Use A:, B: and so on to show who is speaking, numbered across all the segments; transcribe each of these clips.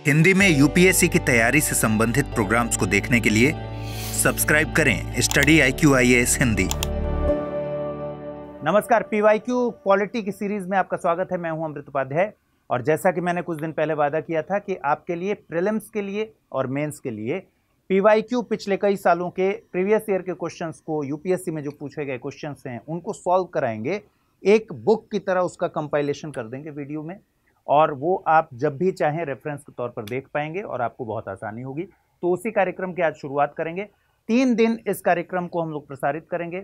A: हिंदी में यूपीएससी की तैयारी से संबंधित प्रोग्राम्स को देखने के लिए सब्सक्राइब करें स्टडी IQ IAS हिंदी।
B: नमस्कार, PYQ पॉलिटी की सीरीज में आपका स्वागत है। मैं हूं अमृत उपाध्याय और जैसा कि मैंने कुछ दिन पहले वादा किया था कि आपके लिए प्रीलिम्स के लिए और मेंस के लिए PYQ पिछले कई सालों के प्रीवियस ईयर के क्वेश्चंस को यूपीएससी में जो पूछे गए क्वेश्चंस हैं उनको सॉल्व कराएंगे। एक बुक की तरह उसका कंपाइलेशन कर देंगे वीडियो में और वो आप जब भी चाहें रेफरेंस के तौर पर देख पाएंगे और आपको बहुत आसानी होगी। तो उसी कार्यक्रम की आज शुरुआत करेंगे। 3 दिन इस कार्यक्रम को हम लोग प्रसारित करेंगे,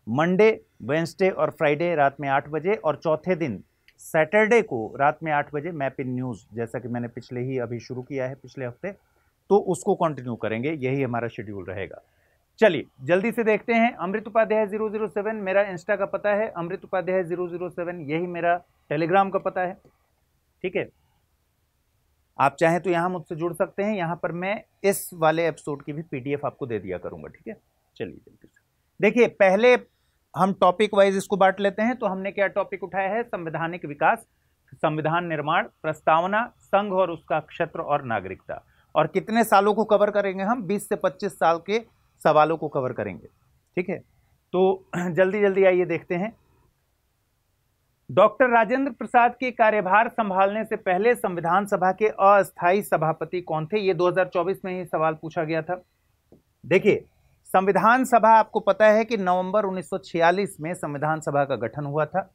B: मंडे, वेडनेसडे और फ्राइडे रात में 8 बजे और चौथे दिन सैटरडे को रात में 8 बजे मैप इन न्यूज़, जैसा कि मैंने पिछले ही अभी शुरू किया है पिछले हफ्ते, तो उसको कंटिन्यू करेंगे। यही हमारा शेड्यूल रहेगा। चलिए जल्दी से देखते हैं। अमृत उपाध्याय 007 मेरा इंस्टा का पता है, अमृत उपाध्याय 007 यही मेरा टेलीग्राम का पता है। ठीक है, आप चाहें तो यहां मुझसे जुड़ सकते हैं। यहां पर मैं इस वाले एपिसोड की भी PDF आपको दे दिया करूंगा। ठीक है, चलिए जल्दी से देखिए। पहले हम टॉपिक वाइज इसको बांट लेते हैं। तो हमने क्या टॉपिक उठाया है? संवैधानिक विकास, संविधान निर्माण, प्रस्तावना, संघ और उसका क्षेत्र और नागरिकता। और कितने सालों को कवर करेंगे हम? 20 से 25 साल के सवालों को कवर करेंगे। ठीक है, तो जल्दी जल्दी आइए देखते हैं। डॉक्टर राजेंद्र प्रसाद के कार्यभार संभालने से पहले संविधान सभा के अस्थायी सभापति कौन थे? ये 2024 में ही सवाल पूछा गया था। देखिए, संविधान सभा, आपको पता है कि नवंबर 1946 में संविधान सभा का गठन हुआ था।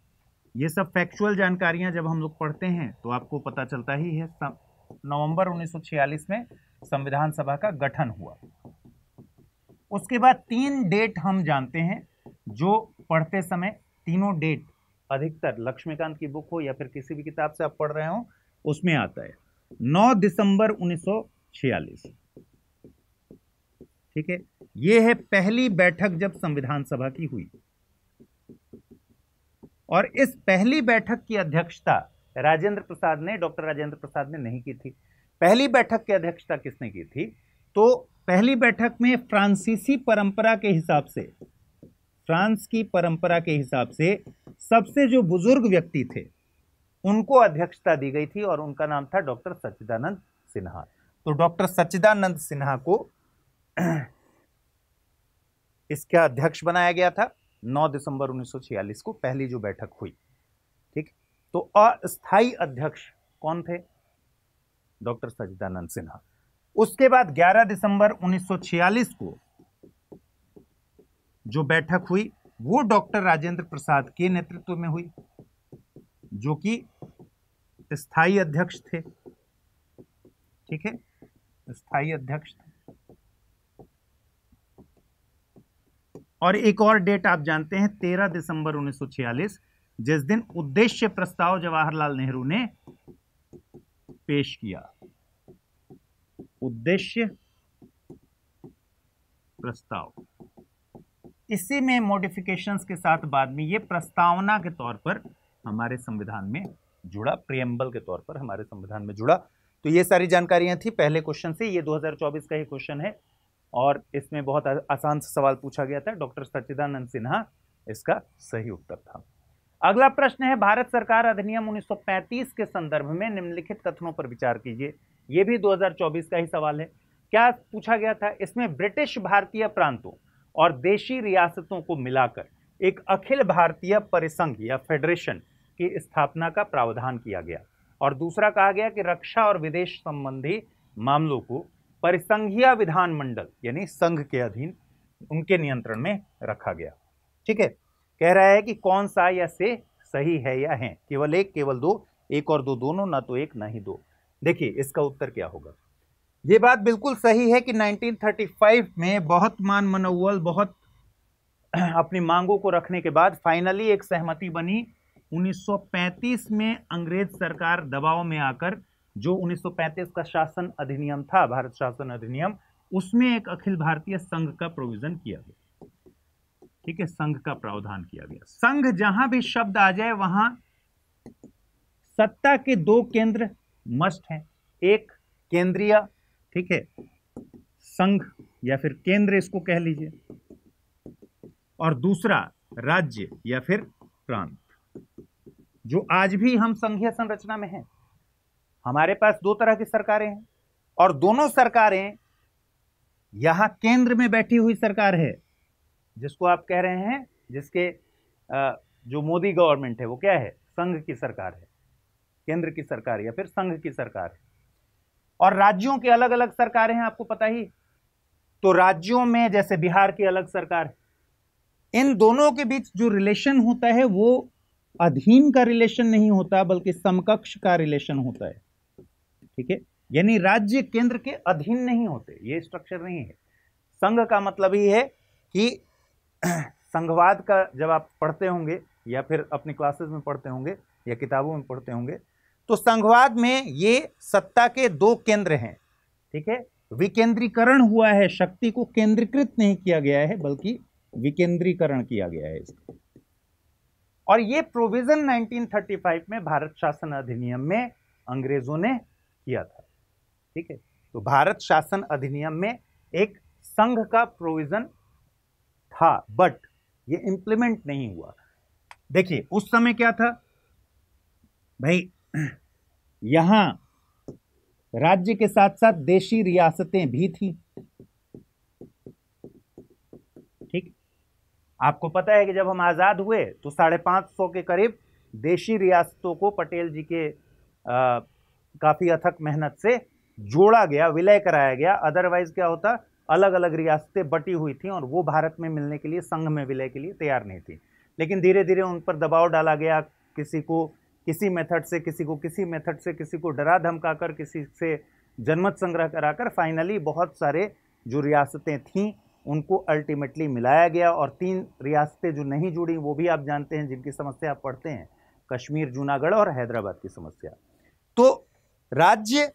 B: ये सब फैक्चुअल जानकारियां जब हम लोग पढ़ते हैं तो आपको पता चलता ही है। नवंबर 1946 में संविधान सभा का गठन हुआ। उसके बाद 3 डेट हम जानते हैं जो पढ़ते समय, तीनों डेट अधिकतर लक्ष्मीकांत की बुक हो या फिर किसी भी किताब से आप पढ़ रहे हो उसमें आता है। 9 दिसंबर 1946। ठीक है, यह है पहली बैठक जब संविधान सभा की हुई। और इस पहली बैठक की अध्यक्षता राजेंद्र प्रसाद ने, डॉक्टर राजेंद्र प्रसाद ने नहीं की थी। पहली बैठक की अध्यक्षता किसने की थी? तो पहली बैठक में फ्रांसीसी परंपरा के हिसाब से, फ्रांस की परंपरा के हिसाब से सबसे जो बुजुर्ग व्यक्ति थे उनको अध्यक्षता दी गई थी और उनका नाम था डॉक्टर सच्चिदानंद सिन्हा। तो डॉक्टर सच्चिदानंद सिन्हा को इसका अध्यक्ष बनाया गया था। 9 दिसंबर 1946 को पहली जो बैठक हुई। ठीक, तो अस्थायी अध्यक्ष कौन थे? डॉक्टर सच्चिदानंद सिन्हा। उसके बाद 11 दिसंबर 1946 को जो बैठक हुई वो डॉक्टर राजेंद्र प्रसाद के नेतृत्व में हुई, जो कि स्थायी अध्यक्ष थे। ठीक है, स्थायी अध्यक्ष थे। और एक और डेट आप जानते हैं, 13 दिसंबर 1946, जिस दिन उद्देश्य प्रस्ताव जवाहरलाल नेहरू ने पेश किया। उद्देश्य प्रस्ताव, इसी में मॉडिफिकेशंस के साथ बाद में ये प्रस्तावना के तौर पर हमारे संविधान में जुड़ा, प्रियम्बल के तौर पर हमारे संविधान में जुड़ा। तो ये सारी जानकारियां थी पहले क्वेश्चन से। ये 2024 का ही क्वेश्चन है और इसमें बहुत आसान सा सवाल पूछा गया था। डॉक्टर सच्चिदानंद सिन्हा इसका सही उत्तर था। अगला प्रश्न है, भारत सरकार अधिनियम 1935 के संदर्भ में निम्नलिखित कथनों पर विचार कीजिए। ये भी 2024 का ही सवाल है। क्या पूछा गया था? इसमें ब्रिटिश भारतीय प्रांतों और देशी रियासतों को मिलाकर एक अखिल भारतीय परिसंघ या फेडरेशन की स्थापना का प्रावधान किया गया। और दूसरा कहा गया कि रक्षा और विदेश संबंधी मामलों को परिसंघीय विधानमंडल यानी संघ के अधीन, उनके नियंत्रण में रखा गया। ठीक है, कह रहा है कि कौन सा या से सही है या है? केवल एक, केवल दो, एक और दो दोनों, ना तो एक ना ही दो। देखिए इसका उत्तर क्या होगा। ये बात बिल्कुल सही है कि 1935 में बहुत मान मनौवल, बहुत अपनी मांगों को रखने के बाद फाइनली एक सहमति बनी। 1935 में अंग्रेज सरकार दबाव में आकर जो 1935 का शासन अधिनियम था, भारत शासन अधिनियम, उसमें एक अखिल भारतीय संघ का प्रोविजन किया गया। ठीक है, संघ का प्रावधान किया गया। संघ जहां भी शब्द आ जाए वहां सत्ता के 2 केंद्र मस्ट हैं। एक केंद्रीय, ठीक है, संघ या फिर केंद्र इसको कह लीजिए, और दूसरा राज्य या फिर प्रांत, जो आज भी हम संघीय संरचना में हैं। हमारे पास 2 तरह की सरकारें हैं, और दोनों सरकारें यहां केंद्र में बैठी हुई सरकार है, जिसको आप कह रहे हैं, जिसके जो मोदी गवर्नमेंट है वो क्या है, संघ की सरकार है, केंद्र की सरकार या फिर संघ की सरकार है। और राज्यों की अलग अलग सरकारें हैं, आपको पता ही। तो राज्यों में जैसे बिहार की अलग सरकार है, इन दोनों के बीच जो रिलेशन होता है वो अधीन का रिलेशन नहीं होता, बल्कि समकक्ष का रिलेशन होता है। ठीक है, यानी राज्य केंद्र के अधीन नहीं होते, ये स्ट्रक्चर नहीं है। संघ का मतलब ही है कि संघवाद का जब आप पढ़ते होंगे या फिर अपनी क्लासेस में पढ़ते होंगे या किताबों में पढ़ते होंगे, तो संघवाद में ये सत्ता के दो केंद्र हैं। ठीक है, विकेंद्रीकरण हुआ है, शक्ति को केंद्रीकृत नहीं किया गया है बल्कि विकेंद्रीकरण किया गया है इसको। और ये प्रोविजन 1935 में भारत शासन अधिनियम में अंग्रेजों ने किया था। ठीक है, तो भारत शासन अधिनियम में एक संघ का प्रोविजन था, बट ये इंप्लीमेंट नहीं हुआ। देखिए उस समय क्या था भाई, यहां राज्य के साथ साथ देशी रियासतें भी थी। ठीक, आपको पता है कि जब हम आजाद हुए तो 550 के करीब देशी रियासतों को पटेल जी के काफी अथक मेहनत से जोड़ा गया, विलय कराया गया। अदरवाइज क्या होता, अलग अलग रियासतें बटी हुई थी और वो भारत में मिलने के लिए, संघ में विलय के लिए तैयार नहीं थी। लेकिन धीरे धीरे उन पर दबाव डाला गया, किसी को किसी मेथड से, किसी को किसी मेथड से, किसी को डरा धमकाकर, किसी से जनमत संग्रह कराकर फाइनली बहुत सारे जो रियासतें थीं उनको अल्टीमेटली मिलाया गया। और 3 रियासतें जो नहीं जुड़ी वो भी आप जानते हैं, जिनकी समस्या आप पढ़ते हैं, कश्मीर, जूनागढ़ और हैदराबाद की समस्या। तो राज्य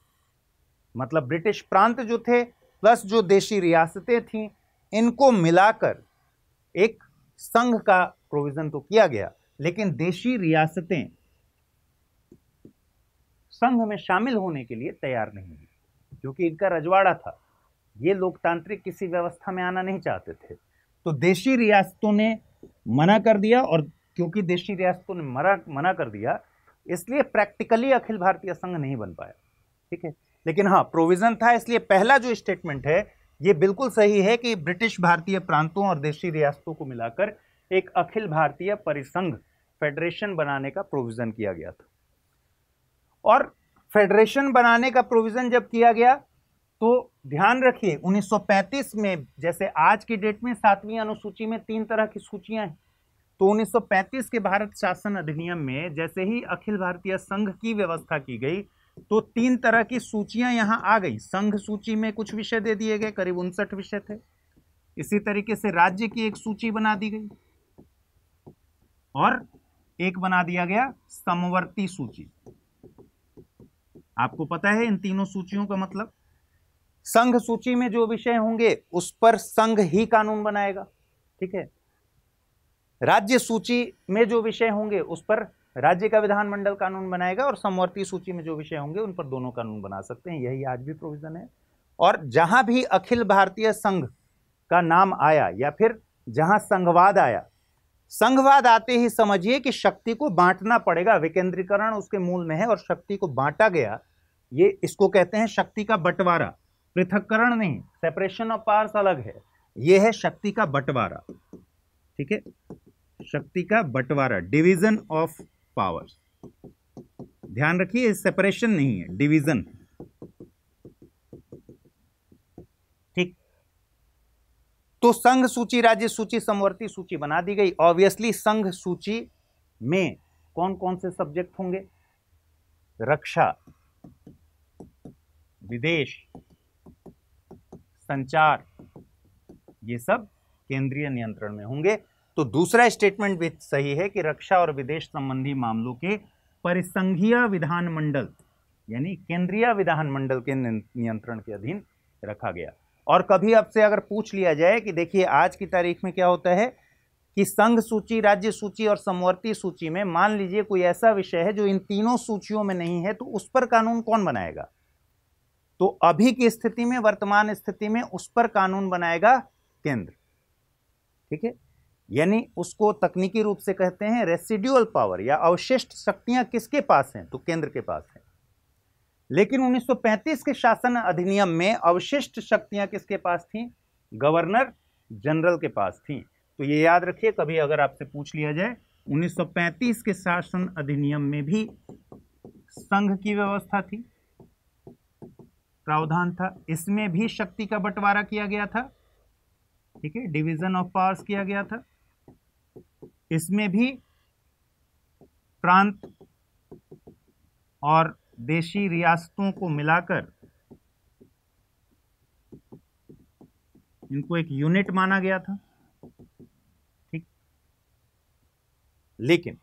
B: मतलब ब्रिटिश प्रांत जो थे प्लस जो देशी रियासतें थीं, इनको मिलाकर एक संघ का प्रोविजन तो किया गया, लेकिन देशी रियासतें संघ में शामिल होने के लिए तैयार नहीं हुई, क्योंकि इनका रजवाड़ा था। ये लोकतांत्रिक किसी व्यवस्था में आना नहीं चाहते थे। तो देशी रियासतों ने मना कर दिया, और क्योंकि देशी रियासतों ने मना कर दिया, इसलिए प्रैक्टिकली अखिल भारतीय संघ नहीं बन पाया। ठीक है, लेकिन हाँ प्रोविजन था। इसलिए पहला जो स्टेटमेंट है ये बिल्कुल सही है कि ब्रिटिश भारतीय प्रांतों और देशी रियासतों को मिलाकर एक अखिल भारतीय परिसंघ, फेडरेशन बनाने का प्रोविजन किया गया था। और फेडरेशन बनाने का प्रोविजन जब किया गया तो ध्यान रखिए 1935 में, जैसे आज की डेट में 7वीं अनुसूची में 3 तरह की सूचियां हैं, तो 1935 के भारत शासन अधिनियम में जैसे ही अखिल भारतीय संघ की व्यवस्था की गई तो 3 तरह की सूचियां यहां आ गई। संघ सूची में कुछ विषय दे दिए गए, करीब 59 विषय थे। इसी तरीके से राज्य की एक सूची बना दी गई और एक बना दिया गया समवर्ती सूची। आपको पता है इन तीनों सूचियों का मतलब, संघ सूची में जो विषय होंगे उस पर संघ ही कानून बनाएगा। ठीक है, राज्य सूची में जो विषय होंगे उस पर राज्य का विधानमंडल कानून बनाएगा, और समवर्ती सूची में जो विषय होंगे उन पर दोनों कानून बना सकते हैं। यही आज भी प्रोविजन है। और जहां भी अखिल भारतीय संघ का नाम आया या फिर जहां संघवाद आया, संघवाद आते ही समझिए कि शक्ति को बांटना पड़ेगा। विकेंद्रीकरण उसके मूल में है और शक्ति को बांटा गया, ये इसको कहते हैं शक्ति का बंटवारा। पृथक्करण नहीं, सेपरेशन ऑफ पावर्स अलग है, यह है शक्ति का बंटवारा। ठीक है, शक्ति का बंटवारा, डिवीजन ऑफ पावर्स। ध्यान रखिए, सेपरेशन नहीं है, डिवीजन। ठीक, तो संघ सूची, राज्य सूची, समवर्ती सूची बना दी गई। ऑब्वियसली संघ सूची में कौन कौन से सब्जेक्ट होंगे? रक्षा, विदेश, संचार, ये सब केंद्रीय नियंत्रण में होंगे। तो दूसरा स्टेटमेंट भी सही है कि रक्षा और विदेश संबंधी मामलों के परिसंघीय विधानमंडल यानी केंद्रीय विधानमंडल के नियंत्रण के अधीन रखा गया। और कभी आपसे अगर पूछ लिया जाए कि देखिए आज की तारीख में क्या होता है कि संघ सूची, राज्य सूची और समवर्ती सूची में मान लीजिए कोई ऐसा विषय है जो इन तीनों सूचियों में नहीं है, तो उस पर कानून कौन बनाएगा? तो अभी की स्थिति में, वर्तमान स्थिति में उस पर कानून बनाएगा केंद्र। ठीक है, यानी उसको तकनीकी रूप से कहते हैं रेसिडुअल पावर, या अवशिष्ट शक्तियां किसके पास हैं? तो केंद्र के पास है। लेकिन 1935 के शासन अधिनियम में अवशिष्ट शक्तियां किसके पास थी? गवर्नर जनरल के पास थी। तो ये याद रखिए, कभी अगर आपसे पूछ लिया जाए 1935 के शासन अधिनियम में भी संघ की व्यवस्था थी, प्रावधान था, इसमें भी शक्ति का बंटवारा किया गया था, ठीक है, डिवीजन ऑफ पावर्स किया गया था, इसमें भी प्रांत और देशी रियासतों को मिलाकर इनको एक यूनिट माना गया था, ठीक। लेकिन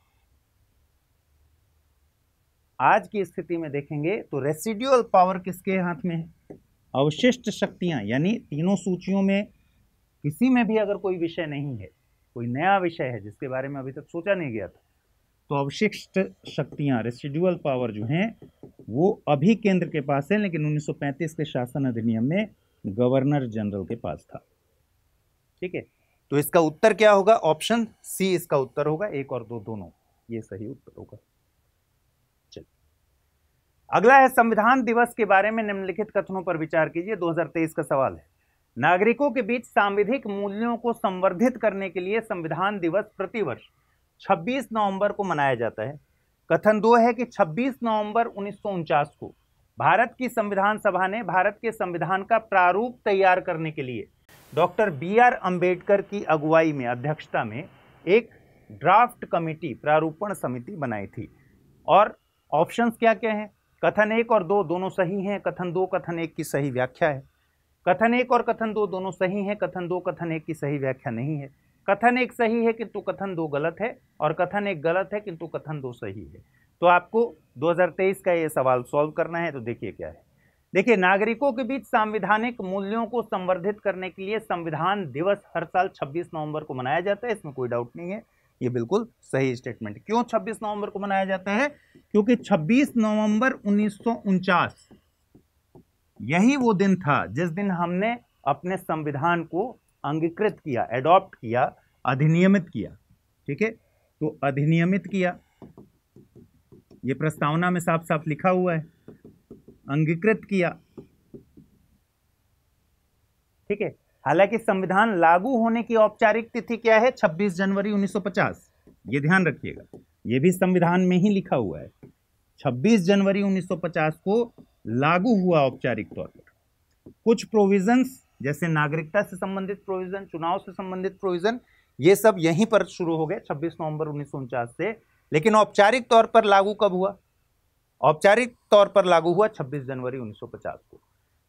B: आज की स्थिति में देखेंगे तो रेसिडुअल पावर किसके हाथ में है? अवशिष्ट शक्तियां, यानी तीनों सूचियों में किसी में भी अगर कोई विषय नहीं है, कोई नया विषय है जिसके बारे में अभी तक सोचा नहीं गया था, तो अवशिष्ट शक्तियां, रेसिडुअल पावर जो हैं वो अभी केंद्र के पास है, लेकिन 1935 के शासन अधिनियम में गवर्नर जनरल के पास था, ठीक है। तो इसका उत्तर क्या होगा? ऑप्शन सी इसका उत्तर होगा, 1 और 2 दोनों, ये सही उत्तर होगा। चलिए अगला है, संविधान दिवस के बारे में निम्नलिखित कथनों पर विचार कीजिए। 2023 का सवाल है। नागरिकों के बीच सांविधिक मूल्यों को संवर्धित करने के लिए संविधान दिवस प्रतिवर्ष 26 नवंबर को मनाया जाता है। कथन 2 है कि 26 नवंबर 1949 को भारत की संविधान सभा ने भारत के संविधान का प्रारूप तैयार करने के लिए डॉक्टर बी.आर. अंबेडकर की अगुवाई में, अध्यक्षता में एक ड्राफ्ट कमेटी, प्रारूपण समिति बनाई थी। और ऑप्शंस क्या क्या हैं? कथन 1 और 2 दोनों सही हैं, कथन 2 कथन 1 की सही व्याख्या है। कथन 1 और कथन 2 दोनों सही हैं, कथन 2 कथन 1 की सही व्याख्या नहीं है। कथन 1 सही है किंतु कथन 2 गलत है, और कथन 1 गलत है किंतु कथन 2 सही है। तो आपको 2023 का ये सवाल सॉल्व करना है। तो देखिए क्या है। देखिए, नागरिकों के बीच संवैधानिक मूल्यों को संवर्धित करने के लिए संविधान दिवस हर साल 26 नवंबर को मनाया जाता है, इसमें कोई डाउट नहीं है, ये बिल्कुल सही स्टेटमेंट। क्यों 26 नवंबर को मनाया जाता है? क्योंकि 26 नवंबर 1949 यही वो दिन था जिस दिन हमने अपने संविधान को अंगीकृत किया, एडॉप्ट किया, अधिनियमित किया, ठीक है। तो अधिनियमित किया, ये प्रस्तावना में साफ साफ लिखा हुआ है, अंगीकृत किया, ठीक है। हालांकि संविधान लागू होने की औपचारिक तिथि क्या है? 26 जनवरी 1950, ये ध्यान रखिएगा, ये भी संविधान में ही लिखा हुआ है। 26 जनवरी 1950 को लागू हुआ औपचारिक तौर पर। कुछ प्रोविजंस जैसे नागरिकता से संबंधित प्रोविजन, चुनाव से संबंधित प्रोविजन, ये सब यहीं पर शुरू हो गए 26 नवंबर 1949 से। लेकिन औपचारिक तौर पर लागू कब हुआ? औपचारिक तौर पर लागू हुआ 26 जनवरी 1950 को।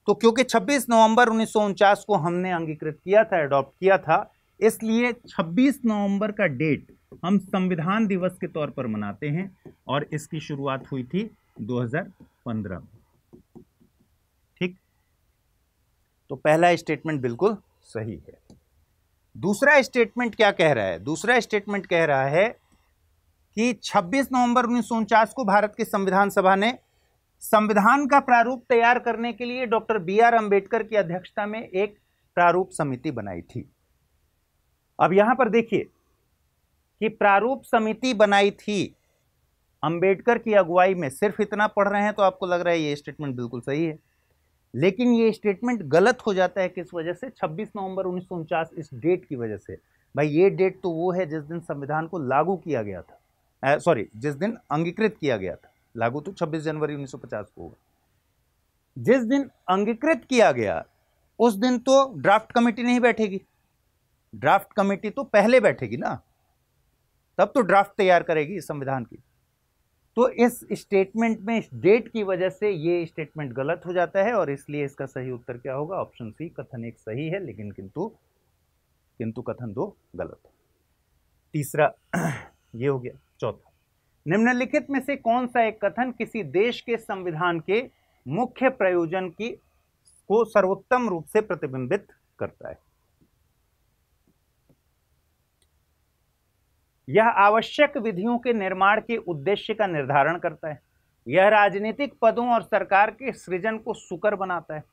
B: तो क्योंकि 26 नवंबर 1949 को हमने अंगीकृत किया था, अडॉप्ट किया था, इसलिए 26 नवंबर का डेट हम संविधान दिवस के तौर पर मनाते हैं, और इसकी शुरुआत हुई थी 2015 में, ठीक। तो पहला स्टेटमेंट बिल्कुल सही है। दूसरा स्टेटमेंट क्या कह रहा है? दूसरा स्टेटमेंट कह रहा है कि 26 नवंबर 1949 को भारत की संविधान सभा ने संविधान का प्रारूप तैयार करने के लिए डॉक्टर बी.आर. अंबेडकर की अध्यक्षता में एक प्रारूप समिति बनाई थी। अब यहां पर देखिए कि प्रारूप समिति बनाई थी अंबेडकर की अगुवाई में। सिर्फ इतना पढ़ रहे हैं तो आपको लग रहा है ये स्टेटमेंट बिल्कुल सही है, लेकिन ये स्टेटमेंट गलत हो जाता है। किस वजह से? 26 नवंबर 1949 इस डेट की वजह से। भाई ये डेट तो वो है जिस दिन संविधान को लागू किया गया था, जिस दिन अंगीकृत किया गया था। लागू तो 26 जनवरी 1950 को होगा। जिस दिन अंगीकृत किया गया उस दिन तो ड्राफ्ट कमेटी नहीं बैठेगी, ड्राफ्ट कमेटी तो पहले बैठेगी ना, तब तो ड्राफ्ट तैयार करेगी संविधान की। तो इस स्टेटमेंट में इस डेट की वजह से ये स्टेटमेंट गलत हो जाता है, और इसलिए इसका सही उत्तर क्या होगा? ऑप्शन सी, कथन 1 सही है, लेकिन किंतु कथन 2 गलत है। तीसरा ये हो गया। चौथा, निम्नलिखित में से कौन सा एक कथन किसी देश के संविधान के मुख्य प्रयोजन को सर्वोत्तम रूप से प्रतिबिंबित करता है? यह आवश्यक विधियों के निर्माण के उद्देश्य का निर्धारण करता है। यह राजनीतिक पदों और सरकार के सृजन को सुकर बनाता है।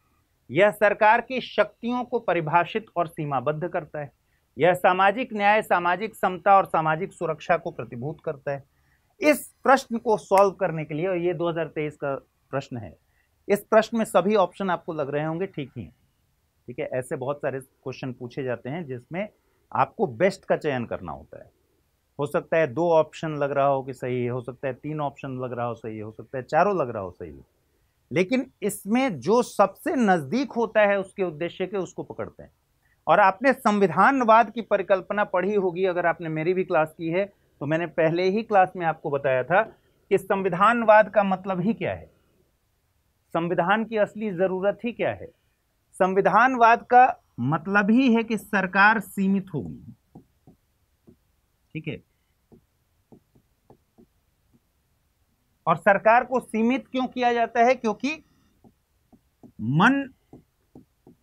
B: यह सरकार की शक्तियों को परिभाषित और सीमाबद्ध करता है। यह सामाजिक न्याय, सामाजिक समता और सामाजिक सुरक्षा को प्रतिभूत करता है। इस प्रश्न को सॉल्व करने के लिए, और ये 2023 का प्रश्न है, इस प्रश्न में सभी ऑप्शन आपको लग रहे होंगे ठीक ही हैं। ठीक है, ऐसे बहुत सारे क्वेश्चन पूछे जाते हैं जिसमें आपको बेस्ट का चयन करना होता है। हो सकता है 2 ऑप्शन लग रहा हो कि सही है, हो सकता है 3 ऑप्शन लग रहा हो सही है, हो सकता है चारों लग रहा हो सही है, लेकिन इसमें जो सबसे नजदीक होता है उसके उद्देश्य के, उसको पकड़ते हैं। और आपने संविधानवाद की परिकल्पना पढ़ी होगी, अगर आपने मेरी भी क्लास की है तो मैंने पहले ही क्लास में आपको बताया था कि संविधानवाद का मतलब ही क्या है, संविधान की असली जरूरत ही क्या है। संविधानवाद का मतलब ही है कि सरकार सीमित होगी। ठीक है, और सरकार को सीमित क्यों किया जाता है? क्योंकि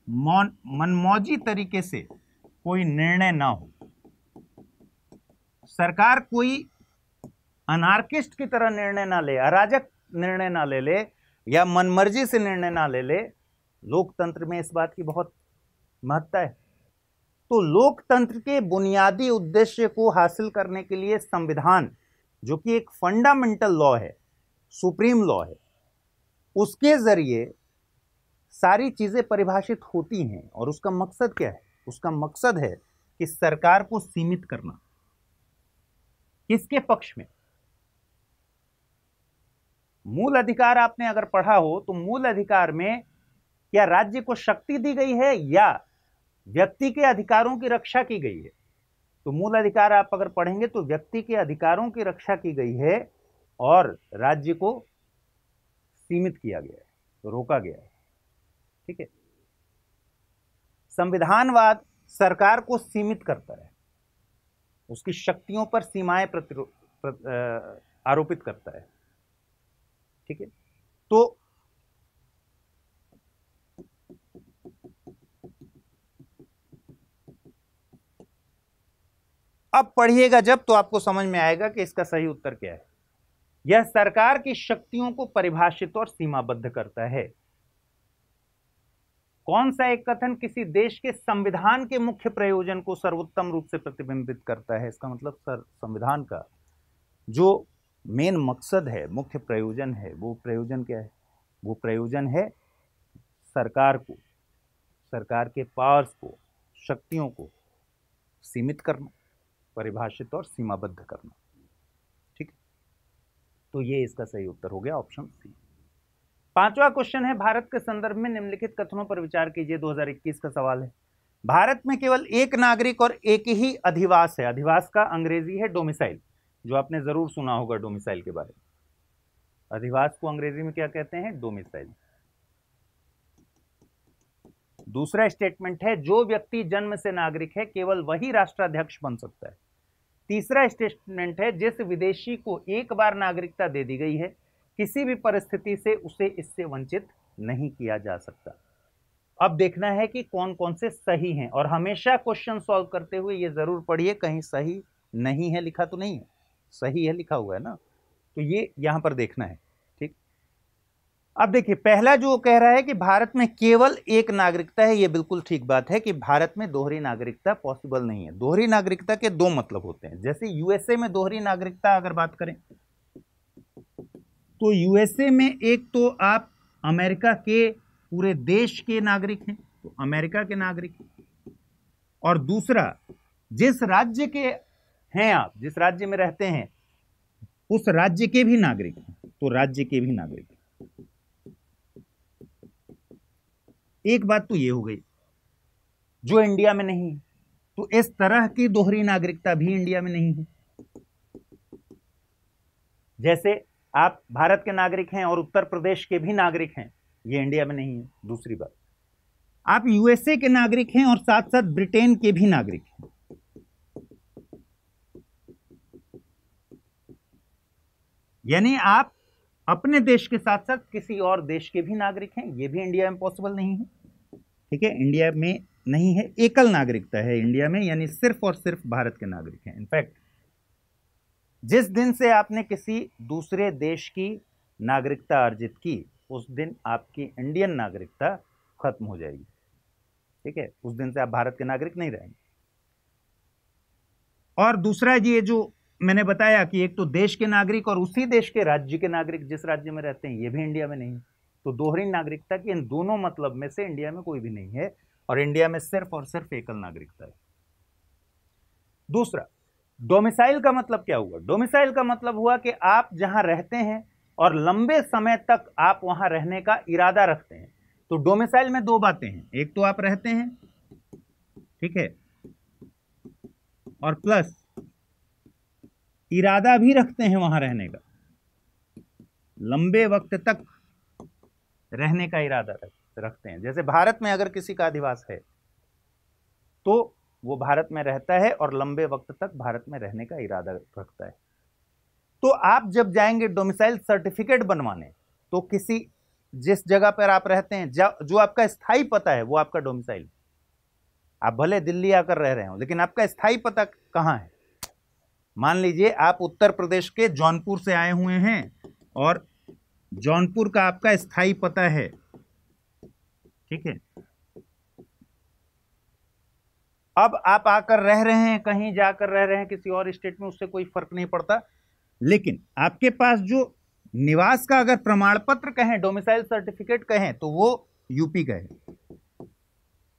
B: मनमौजी तरीके से कोई निर्णय ना हो, सरकार कोई अनार्किस्ट की तरह निर्णय ना ले, अराजक निर्णय ना ले या मनमर्जी से निर्णय ना ले। लोकतंत्र में इस बात की बहुत महत्ता है। तो लोकतंत्र के बुनियादी उद्देश्य को हासिल करने के लिए संविधान, जो कि एक फंडामेंटल लॉ है, सुप्रीम लॉ है, उसके जरिए सारी चीजें परिभाषित होती हैं। और उसका मकसद क्या है? उसका मकसद है कि सरकार को सीमित करना। किसके पक्ष में? मूल अधिकार आपने अगर पढ़ा हो तो मूल अधिकार में क्या राज्य को शक्ति दी गई है या व्यक्ति के अधिकारों की रक्षा की गई है? तो मूल अधिकार आप अगर पढ़ेंगे तो व्यक्ति के अधिकारों की रक्षा की गई है और राज्य को सीमित किया गया है, तो रोका गया है। ठीक है, संविधानवाद सरकार को सीमित करता है, उसकी शक्तियों पर सीमाएं आरोपित करता है। ठीक है, तो अब पढ़िएगा जब तो आपको समझ में आएगा कि इसका सही उत्तर क्या है। यह सरकार की शक्तियों को परिभाषित और सीमाबद्ध करता है। कौन सा एक कथन किसी देश के संविधान के मुख्य प्रयोजन को सर्वोत्तम रूप से प्रतिबिंबित करता है? इसका मतलब संविधान का जो मेन मकसद है, मुख्य प्रयोजन है, वो प्रयोजन क्या है? वो प्रयोजन है सरकार को, सरकार के पावर्स को, शक्तियों को सीमित करना, परिभाषित और सीमाबद्ध करना। ठीक, तो ये इसका सही उत्तर हो गया ऑप्शन सी। 5वां क्वेश्चन है, भारत के संदर्भ में निम्नलिखित कथनों पर विचार कीजिए। 2021 का सवाल है। भारत में केवल एक नागरिक और एक ही अधिवास है। अधिवास का अंग्रेजी है डोमिसाइल, जो आपने जरूर सुना होगा डोमिसाइल के बारे में। अधिवास को अंग्रेजी में क्या कहते हैं? डोमिसाइल। दूसरा स्टेटमेंट है, जो व्यक्ति जन्म से नागरिक है केवल वही राष्ट्राध्यक्ष बन सकता है। तीसरा स्टेटमेंट है, जिस विदेशी को एक बार नागरिकता दे दी गई है किसी भी परिस्थिति से उसे इससे वंचित नहीं किया जा सकता। अब देखना है कि कौन कौन से सही हैं, और हमेशा क्वेश्चन सॉल्व करते हुए ये जरूर पढ़िए कहीं सही नहीं है लिखा तो नहीं है, सही है लिखा हुआ है ना, तो ये यहां पर देखना है। ठीक, अब देखिए पहला जो कह रहा है कि भारत में केवल एक नागरिकता है, ये बिल्कुल ठीक बात है कि भारत में दोहरी नागरिकता पॉसिबल नहीं है। दोहरी नागरिकता के 2 मतलब होते हैं। जैसे यूएसए में दोहरी नागरिकता अगर बात करें तो यूएसए में एक तो आप अमेरिका के पूरे देश के नागरिक हैं, तो अमेरिका के नागरिक हैं, और दूसरा जिस राज्य के हैं आप, जिस राज्य में रहते हैं उस राज्य के भी नागरिक हैं, तो राज्य के भी नागरिक हैं। एक बात तो ये हो गई जो इंडिया में नहीं है, तो इस तरह की दोहरी नागरिकता भी इंडिया में नहीं है। जैसे आप भारत के नागरिक हैं और उत्तर प्रदेश के भी नागरिक हैं, ये इंडिया में नहीं है। दूसरी बात, आप यूएसए के नागरिक हैं और साथ साथ ब्रिटेन के भी नागरिक हैं, यानी आप अपने देश के साथ साथ किसी और देश के भी नागरिक हैं, ये भी इंडिया में पॉसिबल नहीं है। ठीक है, इंडिया में नहीं है, एकल नागरिकता है इंडिया में, यानी सिर्फ और सिर्फ भारत के नागरिक हैं। इनफैक्ट जिस दिन से आपने किसी दूसरे देश की नागरिकता अर्जित की उस दिन आपकी इंडियन नागरिकता खत्म हो जाएगी। ठीक है, उस दिन से आप भारत के नागरिक नहीं रहेंगे। और दूसरा ये जो मैंने बताया कि एक तो देश के नागरिक और उसी देश के राज्य के नागरिक जिस राज्य में रहते हैं, ये भी इंडिया में नहीं है। तो दोहरी नागरिकता की इन दोनों मतलब में से इंडिया में कोई भी नहीं है, और इंडिया में सिर्फ और सिर्फ एकल नागरिकता है। दूसरा, डोमिसाइल का मतलब क्या हुआ? डोमिसाइल का मतलब हुआ कि आप जहां रहते हैं और लंबे समय तक आप वहां रहने का इरादा रखते हैं। तो डोमिसाइल में दो बातें हैं, एक तो आप रहते हैं, ठीक है, और प्लस इरादा भी रखते हैं वहां रहने का, लंबे वक्त तक रहने का इरादा रखते हैं। जैसे भारत में अगर किसी का अधिवास है तो वो भारत में रहता है और लंबे वक्त तक भारत में रहने का इरादा रखता है। तो आप जब जाएंगे डोमिसाइल सर्टिफिकेट बनवाने, तो किसी जिस जगह पर आप रहते हैं, जो आपका स्थायी पता है, वो आपका डोमिसाइल। आप भले दिल्ली आकर रह रहे हो, लेकिन आपका स्थायी पता कहां है? मान लीजिए आप उत्तर प्रदेश के जौनपुर से आए हुए हैं और जौनपुर का आपका स्थायी पता है, ठीक है। अब आप आकर रह रहे हैं, कहीं जाकर रह रहे हैं किसी और स्टेट में, उससे कोई फर्क नहीं पड़ता, लेकिन आपके पास जो निवास का अगर प्रमाण पत्र कहें, डोमिसाइल सर्टिफिकेट कहें, तो वो यूपी का है।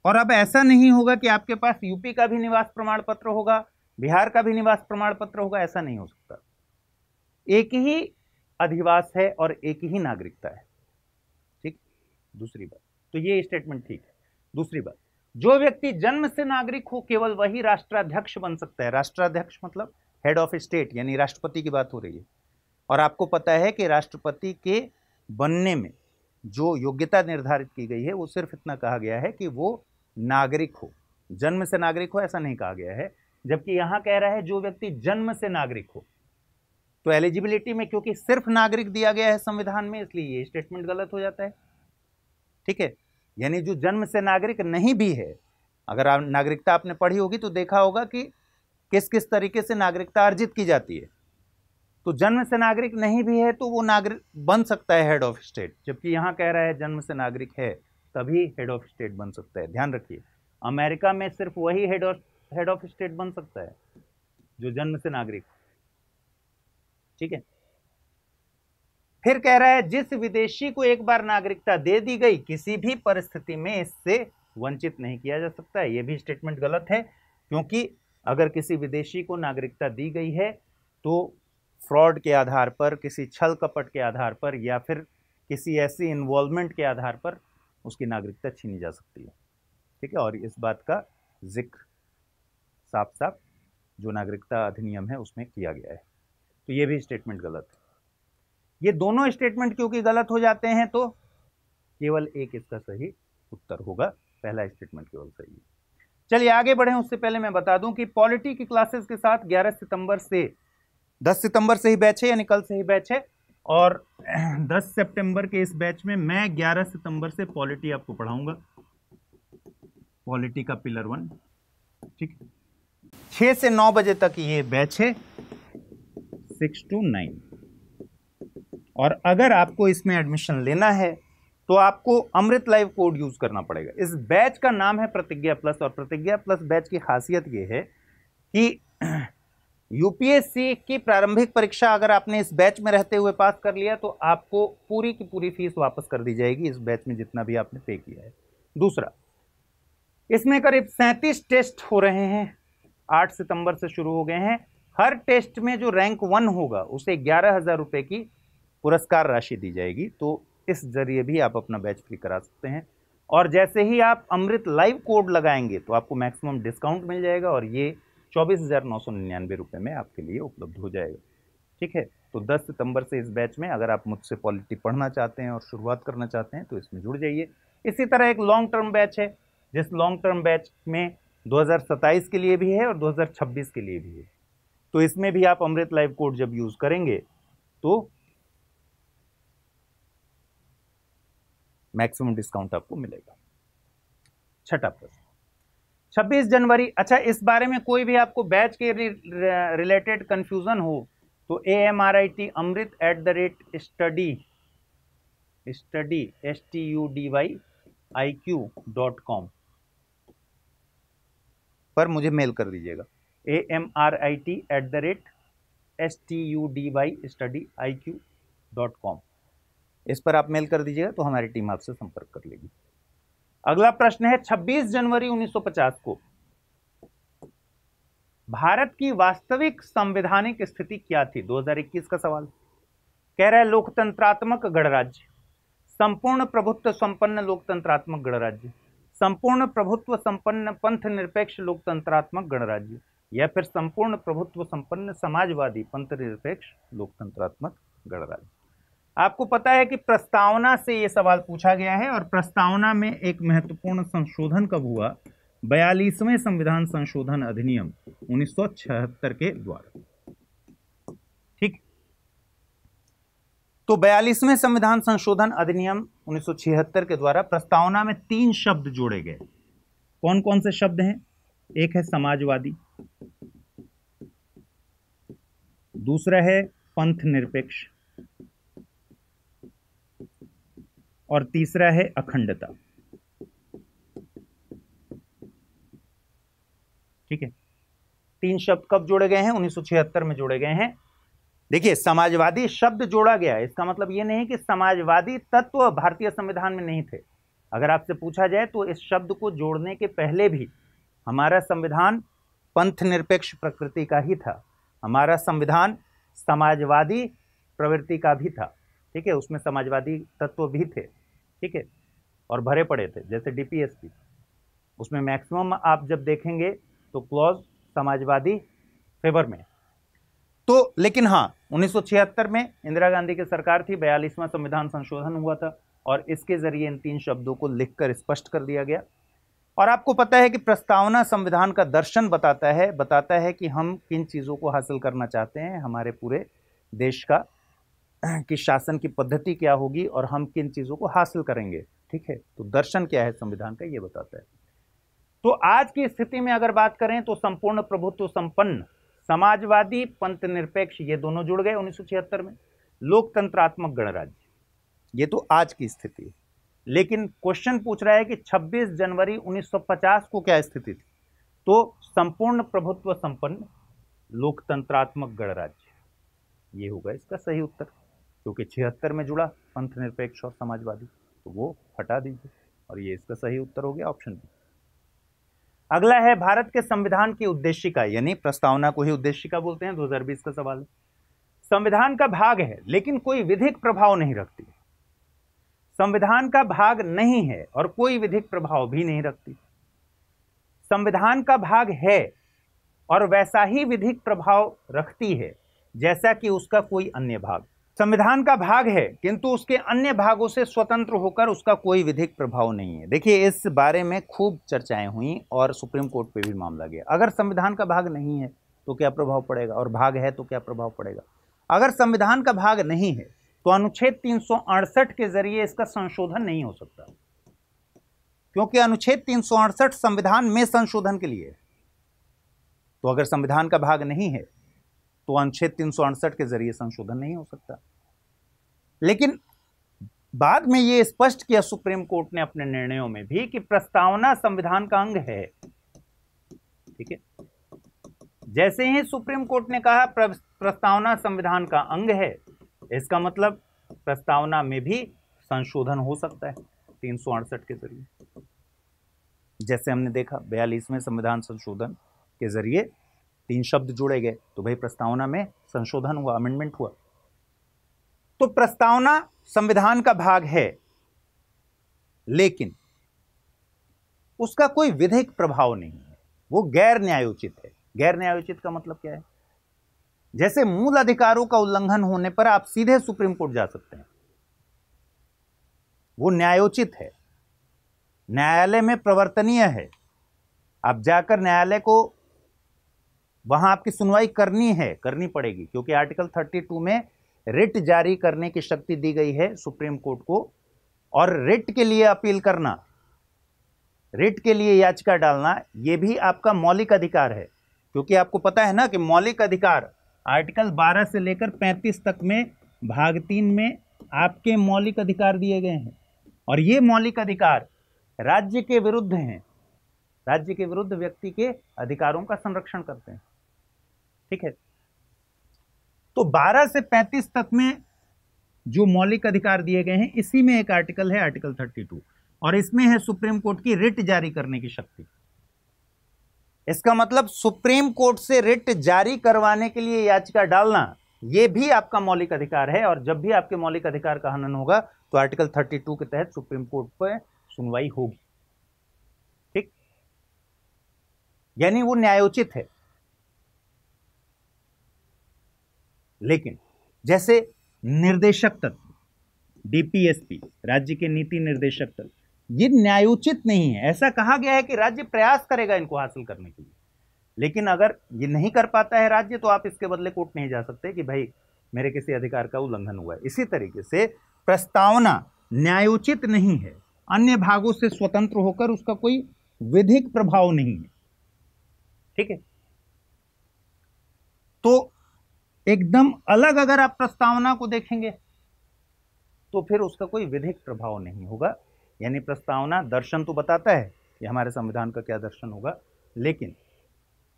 B: और अब ऐसा नहीं होगा कि आपके पास यूपी का भी निवास प्रमाण पत्र होगा, बिहार का भी निवास प्रमाण पत्र होगा, ऐसा नहीं हो सकता। एक ही अधिवास है और एक ही नागरिकता है, ठीक। दूसरी बात, तो ये स्टेटमेंट ठीक है। दूसरी बात, जो व्यक्ति जन्म से नागरिक हो केवल वही राष्ट्राध्यक्ष बन सकता है। राष्ट्राध्यक्ष मतलब हेड ऑफ स्टेट, यानी राष्ट्रपति की बात हो रही है। और आपको पता है कि राष्ट्रपति के बनने में जो योग्यता निर्धारित की गई है, वो सिर्फ इतना कहा गया है कि वो नागरिक हो, जन्म से नागरिक हो ऐसा नहीं कहा गया है। जबकि यहां कह रहा है जो व्यक्ति जन्म से नागरिक हो। तो एलिजिबिलिटी में क्योंकि सिर्फ नागरिक दिया गया है संविधान में, इसलिए ये स्टेटमेंट गलत हो जाता है, ठीक है। यानी जो जन्म से नागरिक नहीं भी है, अगर आप नागरिकता आपने पढ़ी होगी तो देखा होगा कि किस किस तरीके से नागरिकता अर्जित की जाती है। तो जन्म से नागरिक नहीं भी है तो वो नागरिक बन सकता है हेड ऑफ स्टेट, जबकि यहां कह रहा है जन्म से नागरिक है तभी हेड ऑफ स्टेट बन सकता है। ध्यान रखिए, अमेरिका में सिर्फ वही हेड ऑफ स्टेट बन सकता है जो जन्म से नागरिक, ठीक है। फिर कह रहा है जिस विदेशी को एक बार नागरिकता दे दी गई, किसी भी परिस्थिति में इससे वंचित नहीं किया जा सकता है। यह भी स्टेटमेंट गलत है, क्योंकि अगर किसी विदेशी को नागरिकता दी गई है तो फ्रॉड के आधार पर, किसी छल कपट के आधार पर, या फिर किसी ऐसी इन्वॉल्वमेंट के आधार पर उसकी नागरिकता छीनी जा सकती है, ठीक है। और इस बात का जिक्र साफ साफ जो नागरिकता अधिनियम है उसमें किया गया है। तो ये भी स्टेटमेंट गलत है। ये दोनों स्टेटमेंट क्योंकि गलत हो जाते हैं तो केवल एक इसका सही उत्तर होगा, पहला स्टेटमेंट केवल सही है। चलिए आगे बढ़ें, उससे पहले मैं बता दूं कि पॉलिटी की क्लासेस के साथ 11 सितंबर से 10 सितंबर से ही बैच है, यानी कल से ही बैच है, और 10 सितंबर के इस बैच में मैं 11 सितंबर से पॉलिटी आपको पढ़ाऊंगा, पॉलिटी का पिलर 1, ठीक है। 6 से 9 बजे तक ये बैच है, 6 to 9। और अगर आपको इसमें एडमिशन लेना है तो आपको अमृत लाइव कोड यूज करना पड़ेगा। इस बैच का नाम है प्रतिज्ञा प्लस, और प्रतिज्ञा प्लस बैच की खासियत यह है कि यूपीएससी की प्रारंभिक परीक्षा अगर आपने इस बैच में रहते हुए पास कर लिया तो आपको पूरी की पूरी फीस वापस कर दी जाएगी, इस बैच में जितना भी आपने पे किया है। दूसरा, इसमें करीब 37 टेस्ट हो रहे हैं, 8 सितंबर से शुरू हो गए हैं। हर टेस्ट में जो रैंक 1 होगा उसे 11,000 रुपए की पुरस्कार राशि दी जाएगी। तो इस जरिए भी आप अपना बैच फ्री करा सकते हैं। और जैसे ही आप अमृत लाइव कोड लगाएंगे तो आपको मैक्सिमम डिस्काउंट मिल जाएगा, और ये 24,999 रुपए में आपके लिए उपलब्ध हो जाएगा, ठीक है। तो 10 सितंबर से इस बैच में अगर आप मुझसे पॉलिटी पढ़ना चाहते हैं और शुरुआत करना चाहते हैं तो इसमें जुड़ जाइए। इसी तरह एक लॉन्ग टर्म बैच है, जिस लॉन्ग टर्म बैच में 2027 के लिए भी है और 2026 के लिए भी है। तो इसमें भी आप अमृत लाइव कोड जब यूज करेंगे तो मैक्सिमम डिस्काउंट आपको मिलेगा। छठा प्रश्न, 26 जनवरी, अच्छा इस बारे में कोई भी आपको बैच के रिलेटेड कंफ्यूजन हो तो AMRIT amrit@study.com पर मुझे मेल कर दीजिएगा, amrit@study.com। इस पर आप मेल कर दीजिएगा तो हमारी टीम आपसे संपर्क कर लेगी। अगला प्रश्न है 26 जनवरी 1950 को भारत की वास्तविक संवैधानिक स्थिति क्या थी? 2021 का सवाल कह रहा है लोकतंत्रात्मक गणराज्य, संपूर्ण प्रभुत्व संपन्न लोकतंत्रात्मक गणराज्य, संपूर्ण प्रभुत्व संपन्न पंथ निरपेक्ष लोकतंत्रात्मक गणराज्य, या फिर संपूर्ण प्रभुत्व संपन्न समाजवादी पंथ निरपेक्ष लोकतंत्रात्मक गणराज्य। आपको पता है कि प्रस्तावना से यह सवाल पूछा गया है और प्रस्तावना में एक महत्वपूर्ण संशोधन कब हुआ? 42वें संविधान संशोधन अधिनियम 1976 के द्वारा। ठीक, तो 42वें संविधान संशोधन अधिनियम 1976 के द्वारा प्रस्तावना में 3 शब्द जोड़े गए। कौन कौन से शब्द हैं? एक है समाजवादी, दूसरा है पंथ निरपेक्ष और तीसरा है अखंडता। ठीक है, 3 शब्द कब जोड़े गए हैं? 1976 में जोड़े गए हैं। देखिए, समाजवादी शब्द जोड़ा गया है, इसका मतलब यह नहीं कि समाजवादी तत्व भारतीय संविधान में नहीं थे। अगर आपसे पूछा जाए तो इस शब्द को जोड़ने के पहले भी हमारा संविधान पंथ निरपेक्ष प्रकृति का ही था, हमारा संविधान समाजवादी प्रवृत्ति का भी था। ठीक है, उसमें समाजवादी तत्व भी थे। ठीक है, और भरे पड़े थे, जैसे डीपीएसपी, उसमें मैक्सिमम आप जब देखेंगे तो क्लॉज समाजवादी फेवर में। तो लेकिन हाँ, 1976 में इंदिरा गांधी की सरकार थी, 42वां संविधान संशोधन हुआ था और इसके जरिए इन 3 शब्दों को लिखकर स्पष्ट कर दिया गया। और आपको पता है कि प्रस्तावना संविधान का दर्शन बताता है कि हम किन चीज़ों को हासिल करना चाहते हैं, हमारे पूरे देश का कि शासन की पद्धति क्या होगी और हम किन चीज़ों को हासिल करेंगे। ठीक है, तो दर्शन क्या है संविधान का, ये बताता है। तो आज की स्थिति में अगर बात करें तो संपूर्ण प्रभुत्व संपन्न समाजवादी पंथ निरपेक्ष, ये दोनों जुड़ गए 1976 में, लोकतंत्रात्मक गणराज्य, ये तो आज की स्थिति है। लेकिन क्वेश्चन पूछ रहा है कि 26 जनवरी 1950 को क्या स्थिति थी? तो संपूर्ण प्रभुत्व संपन्न लोकतंत्रात्मक गणराज्य, ये होगा इसका सही उत्तर, क्योंकि 76 में जुड़ा पंथ निरपेक्ष और समाजवादी, तो वो हटा दीजिए और ये इसका सही उत्तर हो गया, ऑप्शन बी। अगला है भारत के संविधान की उद्देशिका, यानी प्रस्तावना को ही उद्देशिका बोलते हैं, 2020 का सवाल है। संविधान का भाग है लेकिन कोई विधिक प्रभाव नहीं रखती, संविधान का भाग नहीं है और कोई विधिक प्रभाव भी नहीं रखती। संविधान का भाग है और वैसा ही विधिक प्रभाव रखती है जैसा कि उसका कोई अन्य भाग। संविधान का भाग है किंतु उसके अन्य भागों से स्वतंत्र होकर उसका कोई विधिक प्रभाव नहीं है। देखिए, इस बारे में खूब चर्चाएं हुई और सुप्रीम कोर्ट पे भी मामला गया। अगर संविधान का भाग नहीं है तो क्या प्रभाव पड़ेगा, और भाग है तो क्या प्रभाव पड़ेगा। अगर संविधान का भाग नहीं है तो अनुच्छेद 368 के जरिए इसका संशोधन नहीं हो सकता, क्योंकि अनुच्छेद 368 संविधान में संशोधन के लिए है। तो अगर संविधान का भाग नहीं है तो अनुच्छेद 368 के जरिए संशोधन नहीं हो सकता। लेकिन बाद में यह स्पष्ट किया सुप्रीम कोर्ट ने अपने निर्णयों में भी कि प्रस्तावना संविधान का अंग है। ठीक है, जैसे ही सुप्रीम कोर्ट ने कहा प्रस्तावना संविधान का अंग है, इसका मतलब प्रस्तावना में भी संशोधन हो सकता है 368 के जरिए। जैसे हमने देखा 42वें संविधान संशोधन के जरिए 3 शब्द जोड़े गए, तो भाई प्रस्तावना में संशोधन हुआ, अमेंडमेंट हुआ। तो प्रस्तावना संविधान का भाग है लेकिन उसका कोई विधिक प्रभाव नहीं है, वो गैर न्यायोचित है। गैर न्यायोचित का मतलब क्या है? जैसे मूल अधिकारों का उल्लंघन होने पर आप सीधे सुप्रीम कोर्ट जा सकते हैं, वो न्यायोचित है, न्यायालय में प्रवर्तनीय है। आप जाकर न्यायालय को वहां आपकी सुनवाई करनी पड़ेगी, क्योंकि आर्टिकल 32 में रिट जारी करने की शक्ति दी गई है सुप्रीम कोर्ट को, और रिट के लिए अपील करना, रिट के लिए याचिका डालना, यह भी आपका मौलिक अधिकार है। क्योंकि आपको पता है ना कि मौलिक अधिकार आर्टिकल 12 से लेकर 35 तक में भाग 3 में आपके मौलिक अधिकार दिए गए हैं, और ये मौलिक अधिकार राज्य के विरुद्ध हैं, राज्य के विरुद्ध व्यक्ति के अधिकारों का संरक्षण करते हैं। ठीक है, तो 12 से 35 तक में जो मौलिक अधिकार दिए गए हैं, इसी में एक आर्टिकल है आर्टिकल 32, और इसमें है सुप्रीम कोर्ट की रिट जारी करने की शक्ति। इसका मतलब सुप्रीम कोर्ट से रिट जारी करवाने के लिए याचिका डालना, यह भी आपका मौलिक अधिकार है, और जब भी आपके मौलिक अधिकार का हनन होगा तो आर्टिकल 32 के तहत सुप्रीम कोर्ट पर सुनवाई होगी। ठीक, यानी वो न्यायोचित है। लेकिन जैसे निर्देशक तत्व, डीपीएसपी, राज्य के नीति निर्देशक तत्व, ये न्यायोचित नहीं है। ऐसा कहा गया है कि राज्य प्रयास करेगा इनको हासिल करने के लिए, लेकिन अगर ये नहीं कर पाता है राज्य, तो आप इसके बदले कोर्ट नहीं जा सकते कि भाई मेरे किसी अधिकार का उल्लंघन हुआ है। इसी तरीके से प्रस्तावना न्यायोचित नहीं है, अन्य भागों से स्वतंत्र होकर उसका कोई विधिक प्रभाव नहीं है। ठीक है, तो एकदम अलग अगर आप प्रस्तावना को देखेंगे तो फिर उसका कोई विधिक प्रभाव नहीं होगा। यानी प्रस्तावना दर्शन तो बताता है कि हमारे संविधान का क्या दर्शन होगा, लेकिन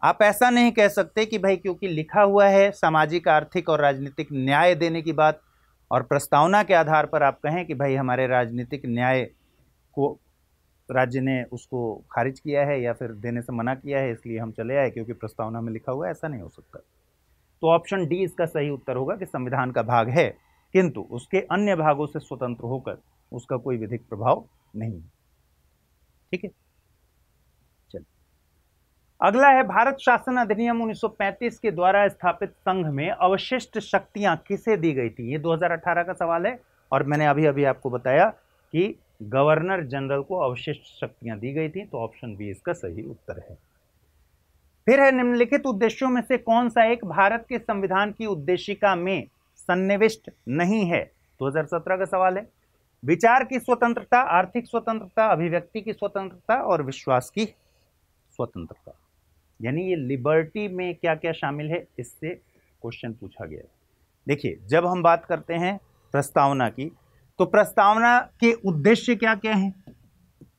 B: आप ऐसा नहीं कह सकते कि भाई क्योंकि लिखा हुआ है सामाजिक, आर्थिक और राजनीतिक न्याय देने की बात, और प्रस्तावना के आधार पर आप कहें कि भाई हमारे राजनीतिक न्याय को राज्य ने उसको खारिज किया है या फिर देने से मना किया है, इसलिए हम चले आए क्योंकि प्रस्तावना में लिखा हुआ है। ऐसा नहीं हो सकता। तो ऑप्शन डी इसका सही उत्तर होगा कि संविधान का भाग है, किंतु उसके अन्य भागों से स्वतंत्र होकर उसका कोई विधिक प्रभाव नहीं है। ठीक है, चलिए अगला है, भारत शासन अधिनियम 1935 के द्वारा स्थापित संघ में अवशिष्ट शक्तियां किसे दी गई थी? ये 2018 का सवाल है, और मैंने अभी अभी आपको बताया कि गवर्नर जनरल को अवशिष्ट शक्तियां दी गई थी। तो ऑप्शन बी इसका सही उत्तर है। फिर है, निम्नलिखित उद्देश्यों में से कौन सा एक भारत के संविधान की उद्देशिका में सन्निविष्ट नहीं है? 2017 का सवाल है। विचार की स्वतंत्रता, आर्थिक स्वतंत्रता, अभिव्यक्ति की स्वतंत्रता और विश्वास की स्वतंत्रता। यानी ये लिबर्टी में क्या क्या शामिल है, इससे क्वेश्चन पूछा गया है। देखिए, जब हम बात करते हैं प्रस्तावना की, तो प्रस्तावना के उद्देश्य क्या क्या हैं?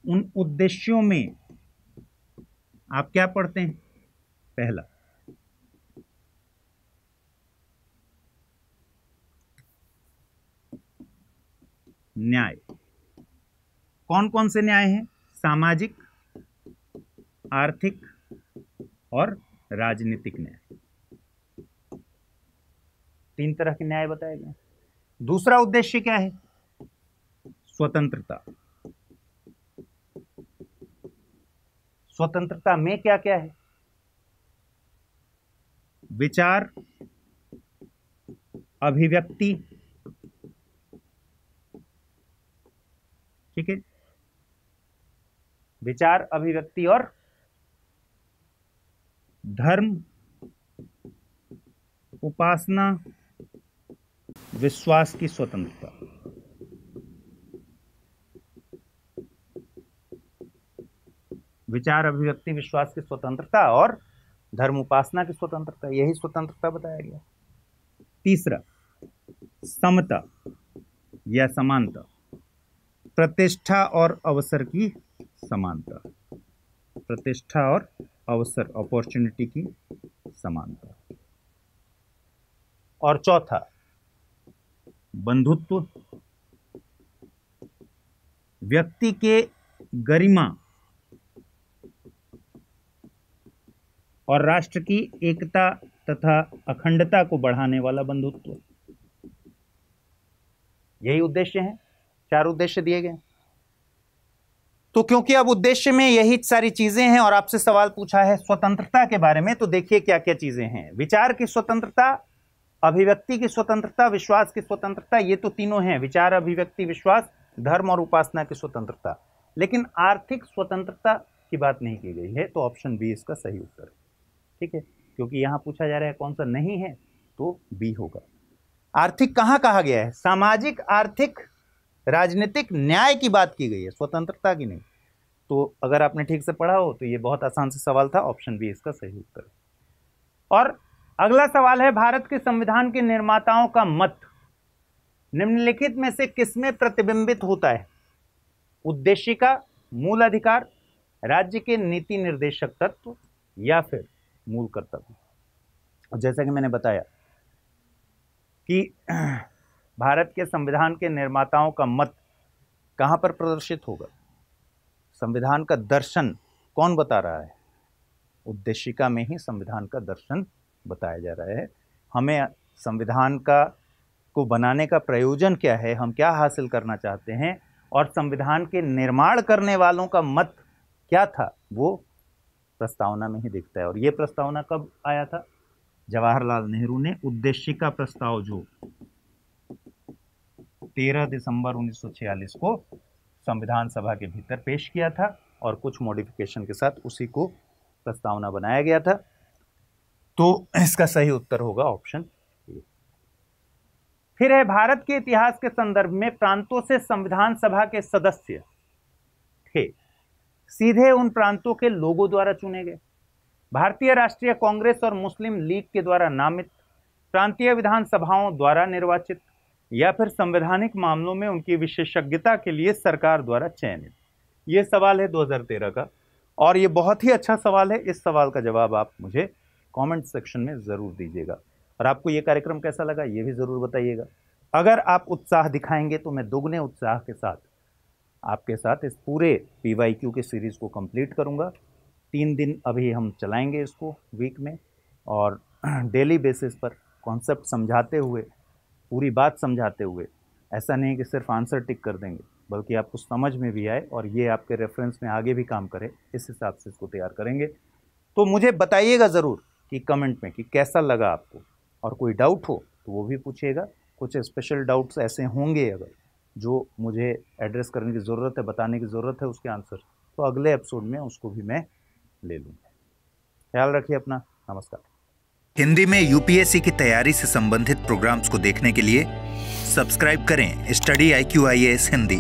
B: उन उद्देश्यों में आप क्या पढ़ते हैं? पहला, न्याय। कौन कौन से न्याय हैं? सामाजिक, आर्थिक और राजनीतिक न्याय। 3 तरह के न्याय बताए गए। दूसरा उद्देश्य क्या है? स्वतंत्रता। स्वतंत्रता में क्या क्या है? विचार, अभिव्यक्ति, ठीक है, विचार, अभिव्यक्ति और धर्म, उपासना, विश्वास की स्वतंत्रता। विचार, अभिव्यक्ति, विश्वास की स्वतंत्रता और धर्म उपासना की स्वतंत्रता, यही स्वतंत्रता बताया गया। तीसरा, समता या समानता, प्रतिष्ठा और अवसर की समानता, प्रतिष्ठा और अवसर, अपॉर्चुनिटी की समानता। और चौथा, बंधुत्व, व्यक्ति के गरिमा और राष्ट्र की एकता तथा अखंडता को बढ़ाने वाला बंधुत्व। यही उद्देश्य हैं, 4 उद्देश्य दिए गए। तो क्योंकि अब उद्देश्य में यही सारी चीजें हैं और आपसे सवाल पूछा है स्वतंत्रता के बारे में, तो देखिए क्या क्या चीजें हैं। विचार की स्वतंत्रता, अभिव्यक्ति की स्वतंत्रता, विश्वास की स्वतंत्रता, ये तो तीनों हैं, विचार, अभिव्यक्ति, विश्वास, धर्म और उपासना की स्वतंत्रता। लेकिन आर्थिक स्वतंत्रता की बात नहीं की गई है, तो ऑप्शन बी इसका सही उत्तर है। ठीक है, क्योंकि यहां पूछा जा रहा है कौन सा नहीं है, तो बी होगा। आर्थिक कहां कहा गया है? सामाजिक, आर्थिक, राजनीतिक न्याय की बात की गई है, स्वतंत्रता की नहीं। तो अगर आपने ठीक से पढ़ा हो तो ये बहुत आसान से सवाल था, ऑप्शन बी इसका सही उत्तर है। और अगला सवाल है, भारत के संविधान के निर्माताओं का मत निम्नलिखित में से किसमें प्रतिबिंबित होता है? उद्देशिका, मूल अधिकार, राज्य के नीति निर्देशक तत्व या फिर मूल कर्तव्य। जैसा कि मैंने बताया कि भारत के संविधान के निर्माताओं का मत कहाँ पर प्रदर्शित होगा? संविधान का दर्शन कौन बता रहा है? उद्देशिका में ही संविधान का दर्शन बताया जा रहा है। हमें संविधान को बनाने का प्रयोजन क्या है, हम क्या हासिल करना चाहते हैं, और संविधान के निर्माण करने वालों का मत क्या था, वो प्रस्तावना में ही दिखता है। और ये प्रस्तावना कब आया था? जवाहरलाल नेहरू ने उद्देशिका प्रस्ताव जो 13 दिसंबर 1946 को संविधान सभा के भीतर पेश किया था और कुछ मॉडिफिकेशन के साथ उसी को प्रस्तावना बनाया गया था। तो इसका सही उत्तर होगा ऑप्शन ए। फिर है, भारत के इतिहास के संदर्भ में प्रांतों से संविधान सभा के सदस्य थे, सीधे उन प्रांतों के लोगों द्वारा चुने गए, भारतीय राष्ट्रीय कांग्रेस और मुस्लिम लीग के द्वारा नामित, प्रांतीय विधानसभाओं द्वारा निर्वाचित, या फिर संवैधानिक मामलों में उनकी विशेषज्ञता के लिए सरकार द्वारा चयनित। यह सवाल है 2013 का और ये बहुत ही अच्छा सवाल है। इस सवाल का जवाब आप मुझे कमेंट सेक्शन में ज़रूर दीजिएगा। और आपको ये कार्यक्रम कैसा लगा ये भी ज़रूर बताइएगा। अगर आप उत्साह दिखाएंगे तो मैं दुगने उत्साह के साथ आपके साथ इस पूरे PYQ के सीरीज़ को कंप्लीट करूंगा। 3 दिन अभी हम चलाएंगे इसको वीक में, और डेली बेसिस पर कॉन्सेप्ट समझाते हुए, पूरी बात समझाते हुए, ऐसा नहीं कि सिर्फ आंसर टिक कर देंगे, बल्कि आपको समझ में भी आए और ये आपके रेफरेंस में आगे भी काम करे, इस हिसाब से इसको तैयार करेंगे। तो मुझे बताइएगा ज़रूर कि कमेंट में कि कैसा लगा आपको, और कोई डाउट हो तो वो भी पूछिएगा। कुछ स्पेशल डाउट्स ऐसे होंगे अगर जो मुझे एड्रेस करने की ज़रूरत है, बताने की ज़रूरत है उसके आंसर, तो अगले एपिसोड में उसको भी मैं ले लूँगा। ख्याल रखिए अपना। नमस्कार।
A: हिंदी में UPSC की तैयारी से संबंधित प्रोग्राम्स को देखने के लिए सब्सक्राइब करें स्टडी IQ IAS हिंदी।